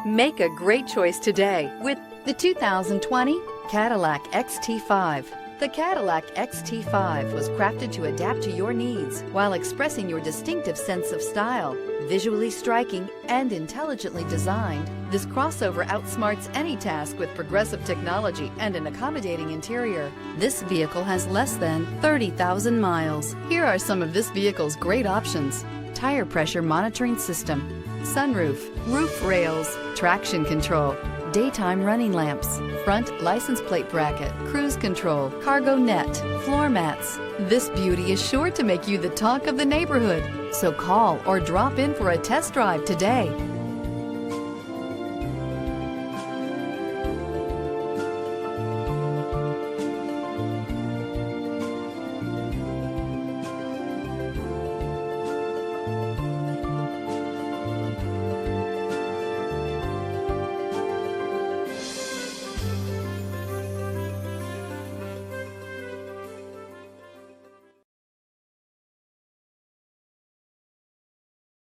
Make a great choice today with the 2020 Cadillac XT5. The Cadillac XT5 was crafted to adapt to your needs while expressing your distinctive sense of style. Visually striking and intelligently designed, this crossover outsmarts any task with progressive technology and an accommodating interior. This vehicle has less than 30,000 miles. Here are some of this vehicle's great options: tire pressure monitoring system, sunroof, roof rails, traction control, daytime running lamps, front license plate bracket, cruise control, cargo net, floor mats. This beauty is sure to make you the talk of the neighborhood. So call or drop in for a test drive today.